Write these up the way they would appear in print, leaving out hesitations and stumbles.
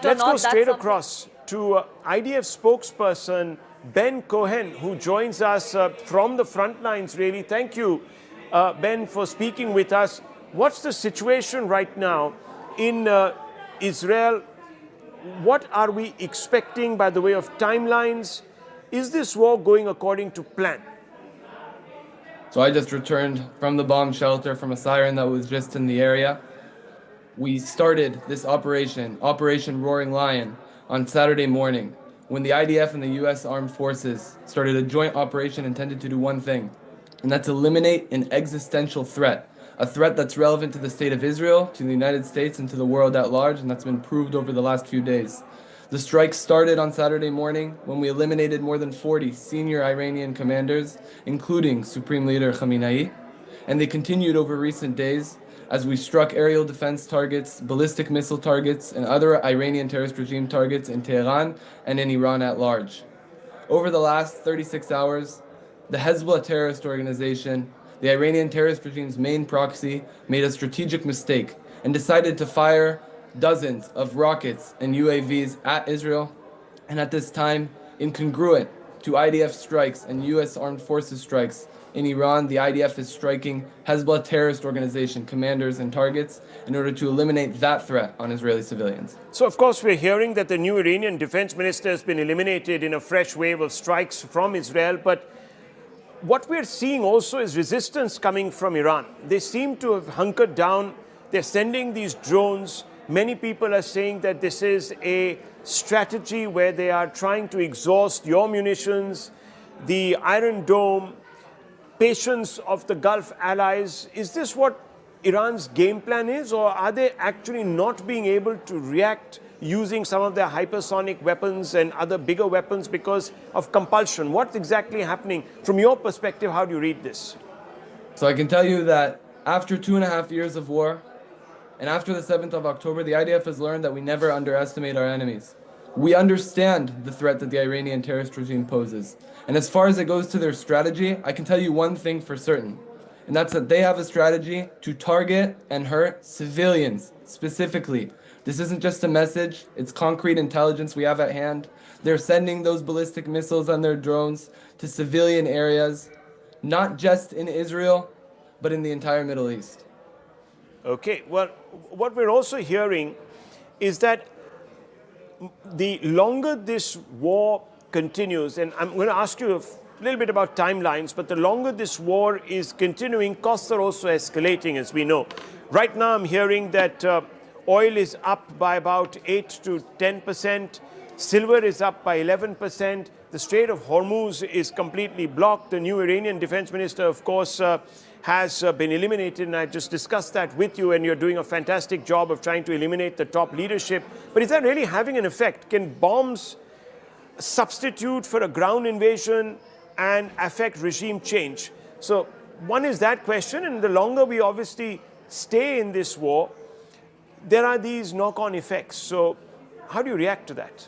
fact or not, Let's go straight across to IDF spokesperson Ben Cohen, who joins us from the front lines, really. Thank you, Ben, for speaking with us. What's the situation right now in Israel? What are we expecting by the way of timelines? Is this war going according to plan? So I just returned from the bomb shelter from a siren that was just in the area. We started this Operation Roaring Lion, on Saturday morning, when the IDF and the US Armed Forces started a joint operation intended to do one thing, and that's eliminate an existential threat, a threat that's relevant to the state of Israel, to the United States, and to the world at large, and that's been proved over the last few days. The strike started on Saturday morning when we eliminated more than 40 senior Iranian commanders, including Supreme Leader Khamenei, and they continued over recent days as we struck aerial defense targets, ballistic missile targets, and other Iranian terrorist regime targets in Tehran and in Iran at large. Over the last 36 hours, the Hezbollah terrorist organization, the Iranian terrorist regime's main proxy, made a strategic mistake and decided to fire dozens of rockets and UAVs at Israel, and at this time, incongruent to IDF strikes and US Armed Forces strikes in Iran, the IDF is striking Hezbollah terrorist organization commanders and targets in order to eliminate that threat on Israeli civilians. So, of course, we're hearing that the new Iranian defense minister has been eliminated in a fresh wave of strikes from Israel, but what we're seeing also is resistance coming from Iran. They seem to have hunkered down. They're sending these drones. Many people are saying that this is a strategy where they are trying to exhaust your munitions, the Iron Dome, patience of the Gulf allies. Is this what Iran's game plan is, or are they actually not being able to react using some of their hypersonic weapons and other bigger weapons because of compulsion? What's exactly happening? From your perspective, how do you read this? So I can tell you that after 2.5 years of war, and after the 7th of October, the IDF has learned that we never underestimate our enemies. We understand the threat that the Iranian terrorist regime poses. And as far as it goes to their strategy, I can tell you one thing for certain, and that's that they have a strategy to target and hurt civilians specifically. This isn't just a message, it's concrete intelligence we have at hand. They're sending those ballistic missiles on their drones to civilian areas, not just in Israel, but in the entire Middle East. Okay, well, what we're also hearing is that the longer this war continues, and I'm going to ask you a little bit about timelines, but the longer this war is continuing, costs are also escalating, as we know. Right now, I'm hearing that oil is up by about 8 to 10%, silver is up by 11%, the Strait of Hormuz is completely blocked. The new Iranian defense minister, of course, has been eliminated, and I just discussed that with you, and you're doing a fantastic job of trying to eliminate the top leadership. But is that really having an effect? Can bombs substitute for a ground invasion and affect regime change? So one is that question, and the longer we obviously stay in this war, there are these knock-on effects. So how do you react to that?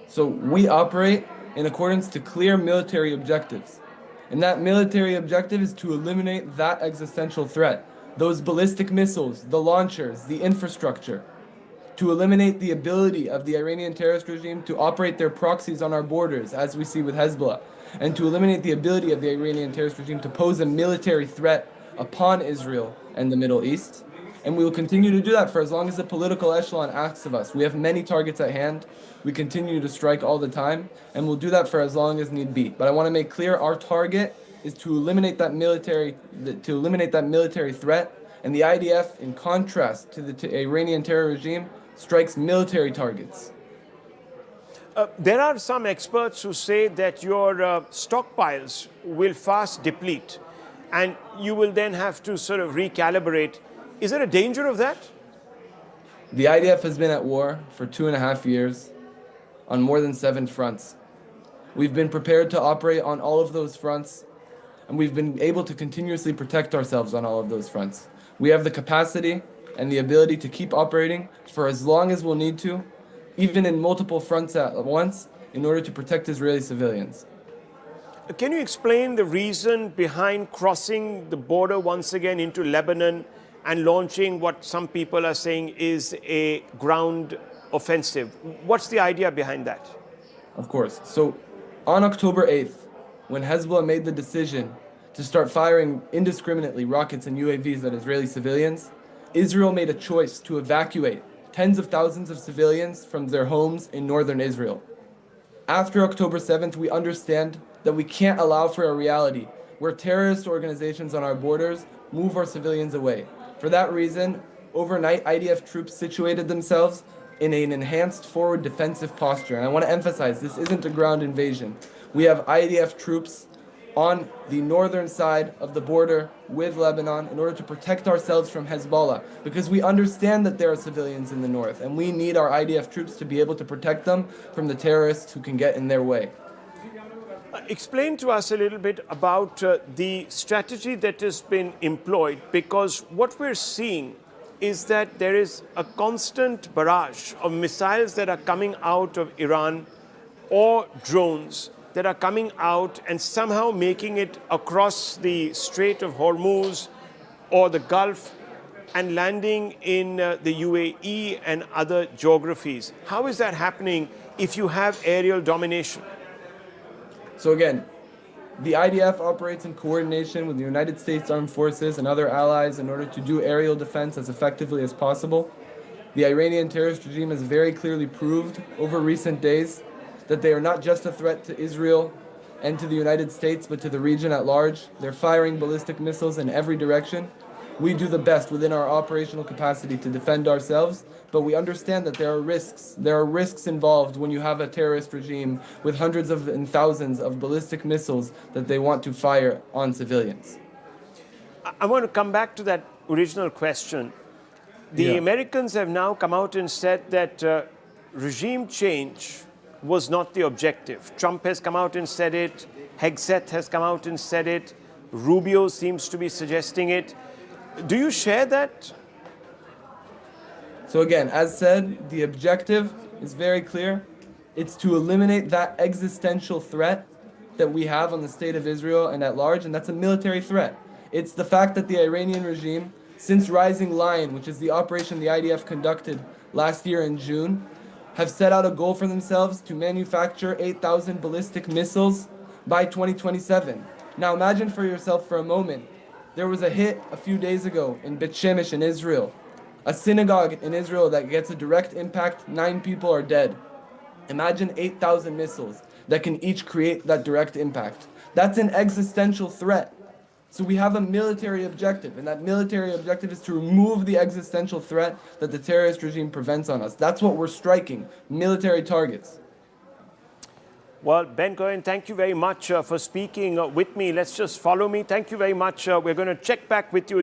So we operate in accordance to clear military objectives. And that military objective is to eliminate that existential threat, those ballistic missiles, the launchers, the infrastructure, to eliminate the ability of the Iranian terrorist regime to operate their proxies on our borders, as we see with Hezbollah, and to eliminate the ability of the Iranian terrorist regime to pose a military threat upon Israel and the Middle East. And we will continue to do that for as long as the political echelon asks of us. We have many targets at hand. We continue to strike all the time, and we'll do that for as long as need be. But I want to make clear our target is to eliminate that military threat, and the IDF, in contrast to the Iranian terror regime, strikes military targets. There are some experts who say that your stockpiles will fast deplete, and you will then have to sort of recalibrate. Is there a danger of that? The IDF has been at war for 2.5 years on more than 7 fronts. We've been prepared to operate on all of those fronts, and we've been able to continuously protect ourselves on all of those fronts. We have the capacity and the ability to keep operating for as long as we'll need to, even in multiple fronts at once, in order to protect Israeli civilians. Can you explain the reason behind crossing the border once again into Lebanon and launching what some people are saying is a ground offensive. What's the idea behind that? Of course. So on October 8th, when Hezbollah made the decision to start firing indiscriminately rockets and UAVs at Israeli civilians, Israel made a choice to evacuate tens of thousands of civilians from their homes in northern Israel. After October 7th, we understand that we can't allow for a reality where terrorist organizations on our borders move our civilians away. For that reason, overnight, IDF troops situated themselves in an enhanced forward defensive posture. And I want to emphasize, this isn't a ground invasion. We have IDF troops on the northern side of the border with Lebanon in order to protect ourselves from Hezbollah, because we understand that there are civilians in the north, and we need our IDF troops to be able to protect them from the terrorists who can get in their way. Explain to us a little bit about the strategy that has been employed, because what we're seeing is that there is a constant barrage of missiles that are coming out of Iran or drones that are coming out and somehow making it across the Strait of Hormuz or the Gulf and landing in the UAE and other geographies. How is that happening if you have aerial domination? So again, the IDF operates in coordination with the United States Armed Forces and other allies in order to do aerial defense as effectively as possible. The Iranian terrorist regime has very clearly proved over recent days that they are not just a threat to Israel and to the United States, but to the region at large. They're firing ballistic missiles in every direction. We do the best within our operational capacity to defend ourselves, but we understand that there are risks. There are risks involved when you have a terrorist regime with hundreds of and thousands of ballistic missiles that they want to fire on civilians. I want to come back to that original question. The Americans have now come out and said that regime change was not the objective. Trump has come out and said it. Hegseth has come out and said it. Rubio seems to be suggesting it. Do you share that? So again, as said, the objective is very clear. It's to eliminate that existential threat that we have on the state of Israel and at large, and that's a military threat. It's the fact that the Iranian regime, since Rising Lion, which is the operation the IDF conducted last year in June, have set out a goal for themselves to manufacture 8,000 ballistic missiles by 2027. Now imagine for yourself for a moment, there was a hit a few days ago in Bet Shemesh in Israel, a synagogue in Israel that gets a direct impact, 9 people are dead. Imagine 8,000 missiles that can each create that direct impact. That's an existential threat. So we have a military objective, and that military objective is to remove the existential threat that the terrorist regime prevents on us. That's what we're striking, military targets. Well, Ben Cohen, thank you very much for speaking with me. Let's just follow me. Thank you very much. We're going to check back with you.